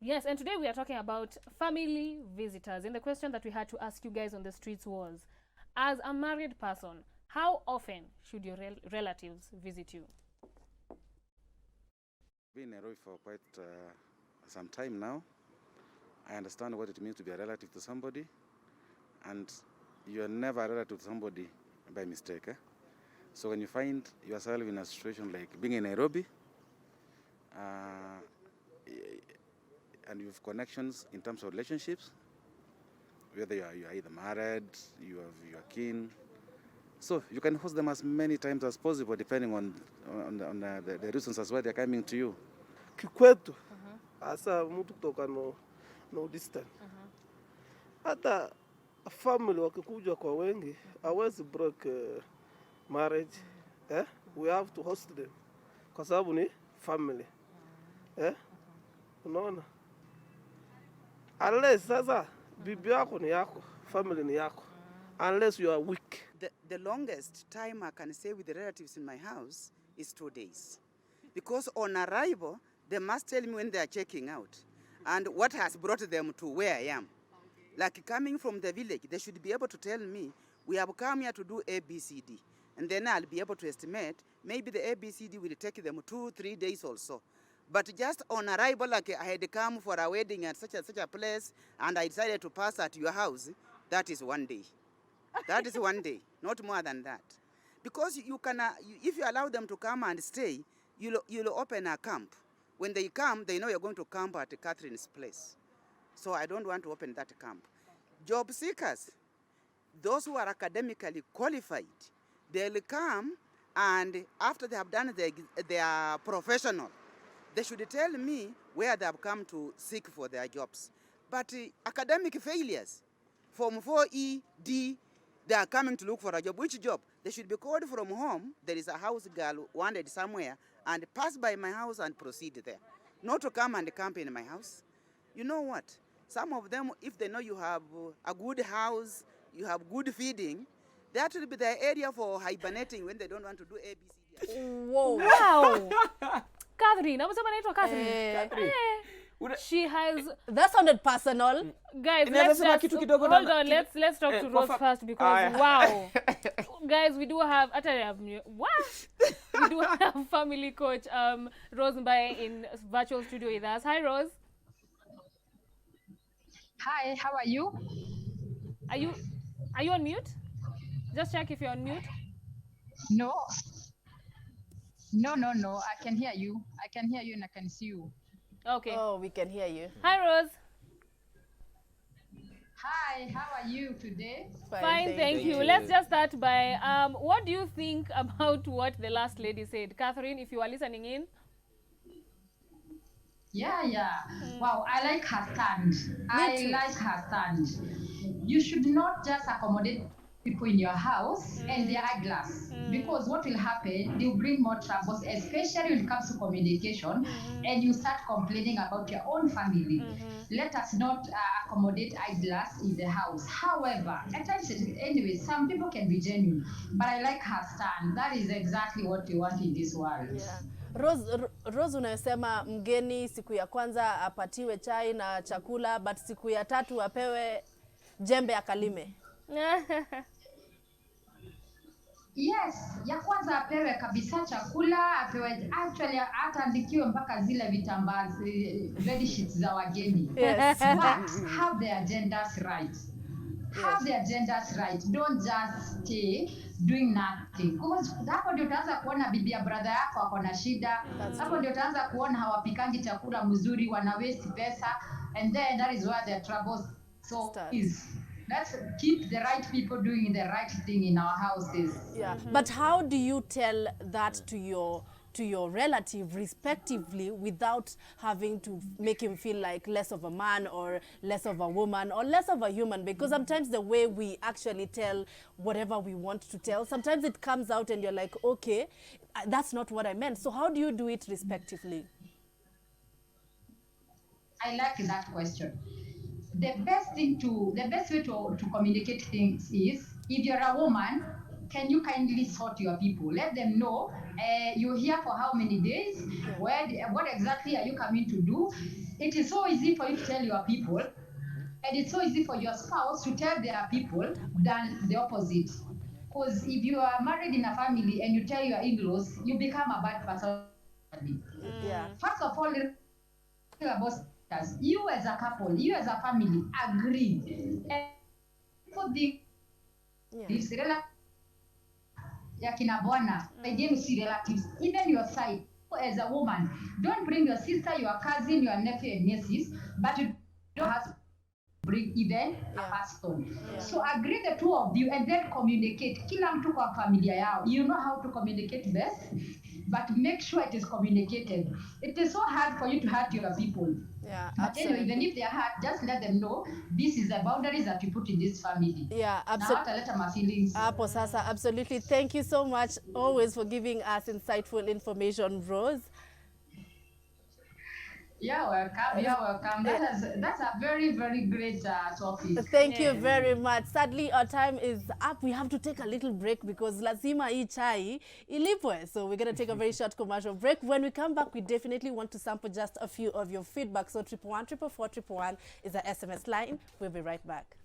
Yes, and today we are talking about family visitors. And the question that we had to ask you guys on the streets was, as a married person, how often should your relatives visit you? Been in Nairobi for quite some time now. I understand what it means to be a relative to somebody, and you're never a relative to somebody by mistake. So when you find yourself in a situation like being in Nairobi, and you have connections in terms of relationships, whether you are either married, you are keen, so you can host them as many times as possible, depending on the reasons as why they're coming to you. Kikwetu hasa mtu kutoka no distance. Hata family wakikuja kwa wengi hawezi break marriage. We have to host them kwa sababu ni family. Unaona? Unless sasa bibi yako ni yako, family ni yako. Unless you are weak. The longest time I can stay with the relatives in my house is 2 days. Because on arrival, they must tell me when they are checking out and what has brought them to where I am. Like coming from the village, they should be able to tell me, we have come here to do ABCD. And then I'll be able to estimate, maybe the ABCD will take them 2-3 days or so. But just on arrival, like I had come for a wedding at such a place, and I decided to pass at your house, that is 1 day. That is 1 day, not more than that. Because you can, if you allow them to come and stay, you'll open a camp. When they come, they know you're going to camp at Catherine's place. So I don't want to open that camp. Job seekers, those who are academically qualified, they'll come, and after they have done their professional, they should tell me where they have come to seek for their jobs. But academic failures, Form 4E, D, they are coming to look for a job. Which job? They should be called from home. There is a house girl wanted somewhere, and pass by my house and proceed there. Not to come and camp in my house. You know what? Some of them, if they know you have a good house, you have good feeding, that will be the area for hibernating when they don't want to do ABCD. Whoa. Wow. Catherine, Catherine. She has... That sounded personal. Guys, let's talk to Rose first, because wow. Guys, we do have family coach Rose Mbaye in virtual studio with us. Hi, Rose. Hi, how are you? Are you on mute? Just check if you're on mute. No. I can hear you. I can hear you and I can see you. Okay. Oh, we can hear you. Hi, Rose. Hi, how are you today? Fine, thank you. Let's just start by what do you think about what the last lady said? Catherine, if you are listening in. Yeah. Wow, I like her stand. I like her stand. You should not just accommodate people in your house and their eyeglass, because what will happen, they'll bring more troubles, especially when it comes to communication, and you start complaining about your own family. Let us not accommodate eyeglass in the house. However, at times, anyway, some people can be genuine, but I like her stand. That is exactly what you want in this world. Yeah. Rose unasema mgeni siku ya kwanza apatiwe chai na chakula, but siku ya tatu apewe jembe akalime. Yes, ya kwanza apewe kabisa chakula, apewe actually ataandikiwe mpaka zile vitambaa bed sheets za wageni. Yes. But have their agendas right. Have their agendas right. Don't just stay doing nothing. Because hapo ndio utaanza kuona bibi ya brother yako ako na shida. Hapo ndio utaanza kuona hawapikangi chakula mzuri, wana waste pesa, and then that is where their troubles is. Let's keep the right people doing the right thing in our houses. Yeah. But how do you tell that to your relative respectively without having to make him feel like less of a man or less of a woman or less of a human? Because sometimes the way we actually tell whatever we want to tell, sometimes it comes out and you're like, okay, that's not what I meant. So how do you do it respectively? I like that question. The best way to communicate things is, if you're a woman, can you kindly sort your people? Let them know you're here for how many days, what exactly are you coming to do? it is so easy for you to tell your people, and it's so easy for your spouse to tell their people than the opposite. Because if you are married in a family and you tell your in-laws, you become a bad person. Yeah. First of all, about us, you as a couple, you as a family, agree. And for the yakina bwana, again, see relatives, even your side, as a woman, don't bring your sister, your cousin, your nephew and nieces, but you don't have to bring even a pastor. So agree the two of you and then communicate. Kila mtu kwa familia yao. You know how to communicate best, but make sure it is communicated. It is so hard for you to hurt your people. Yeah, But absolutely. anyway, even if they are hurt, just let them know this is the boundaries that you put in this family. Yeah, Now, absolutely. let my feelings. Apo sasa, absolutely. Thank you so much always for giving us insightful information, Rose. You're welcome. You're welcome. That's a very, very great topic. Thank you very much. Sadly, our time is up. We have to take a little break because lazima hii chai ilipwe. So we're going to take a very short commercial break. When we come back, we definitely want to sample just a few of your feedback. So 111 444 111 is our SMS line. We'll be right back.